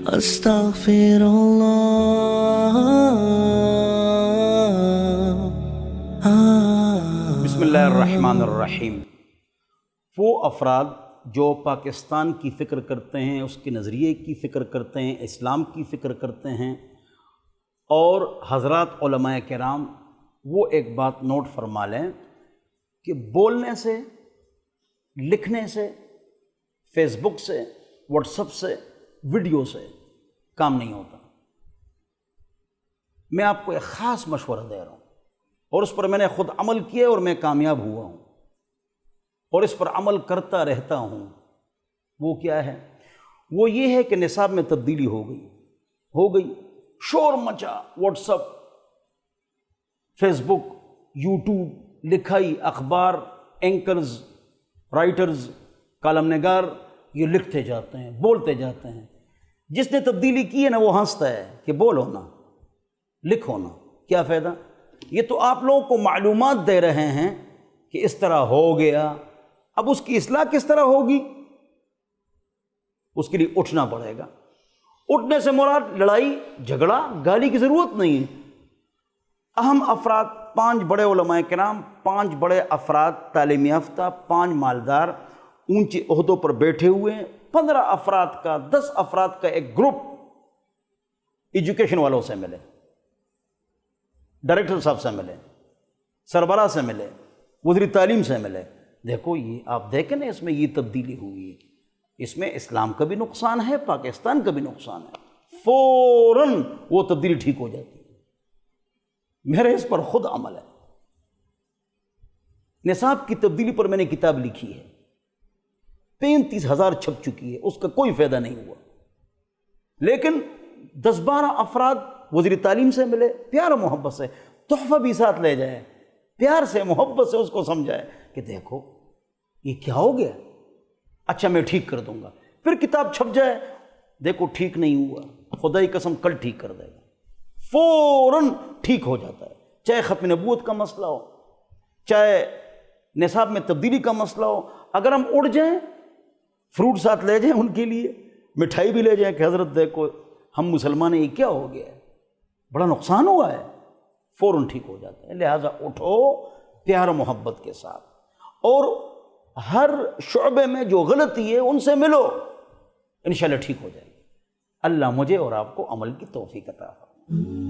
بسم اللہ الرحمن الرحیم۔ وہ افراد جو پاکستان کی فکر کرتے ہیں، اس کے نظریے کی فکر کرتے ہیں، اسلام کی فکر کرتے ہیں، اور حضرات علماء کرام وہ ایک بات نوٹ فرما لیں کہ بولنے سے، لکھنے سے، فیس بک سے، واٹس ایپ سے، ویڈیو سے کام نہیں ہوتا۔ میں آپ کو ایک خاص مشورہ دے رہا ہوں، اور اس پر میں نے خود عمل کیا اور میں کامیاب ہوا ہوں، اور اس پر عمل کرتا رہتا ہوں۔ وہ کیا ہے؟ وہ یہ ہے کہ نصاب میں تبدیلی ہو گئی، شور مچا، واٹس ایپ، فیس بک، یوٹیوب، لکھائی، اخبار، اینکرز، رائٹرز، کالم نگار، یہ لکھتے جاتے ہیں، بولتے جاتے ہیں۔ جس نے تبدیلی کی ہے نا، وہ ہنستا ہے کہ بولو نا، لکھو نا، کیا فائدہ؟ یہ تو آپ لوگوں کو معلومات دے رہے ہیں کہ اس طرح ہو گیا، اب اس کی اصلاح کس طرح ہوگی؟ اس کے لیے اٹھنا پڑے گا۔ اٹھنے سے مراد لڑائی، جھگڑا، گالی کی ضرورت نہیں ہے۔ اہم افراد، 5 بڑے علماء کرام، 5 بڑے افراد تعلیم یافتہ، 5 مالدار، اونچے عہدوں پر بیٹھے ہوئے ہیں، 15 افراد کا، 10 افراد کا ایک گروپ ایجوکیشن والوں سے ملے، ڈائریکٹر صاحب سے ملے، سربراہ سے ملے، وزیر تعلیم سے ملے۔ دیکھو یہ آپ دیکھیں نا، اس میں یہ تبدیلی ہوئی ہے، اس میں اسلام کا بھی نقصان ہے، پاکستان کا بھی نقصان ہے، فوراً وہ تبدیلی ٹھیک ہو جاتی ہے۔ میرے اس پر خود عمل ہے۔ نصاب کی تبدیلی پر میں نے کتاب لکھی ہے، 35,000 چھپ چکی ہے، اس کا کوئی فائدہ نہیں ہوا۔ لیکن 10-12 افراد وزیر تعلیم سے ملے، پیار و محبت سے، تحفہ بھی ساتھ لے جائے، پیار سے، محبت سے اس کو سمجھائے کہ دیکھو یہ کیا ہو گیا، اچھا میں ٹھیک کر دوں گا۔ پھر کتاب چھپ جائے، دیکھو ٹھیک نہیں ہوا، خدا کی قسم کل ٹھیک کر دے گا، فوراً ٹھیک ہو جاتا ہے۔ چاہے ختم نبوت کا مسئلہ ہو، چاہے نصاب میں تبدیلی کا مسئلہ ہو، اگر ہم اڑ جائیں، فروٹ ساتھ لے جائیں، ان کے لیے مٹھائی بھی لے جائیں کہ حضرت دیکھو ہم مسلمان ہیں، یہ کیا ہو گیا ہے، بڑا نقصان ہوا ہے، فوراً ٹھیک ہو جاتا ہے۔ لہٰذا اٹھو پیار و محبت کے ساتھ، اور ہر شعبے میں جو غلطی ہے ان سے ملو، انشاءاللہ ٹھیک ہو جائے گی۔ اللہ مجھے اور آپ کو عمل کی توفیق عطا فرمائے۔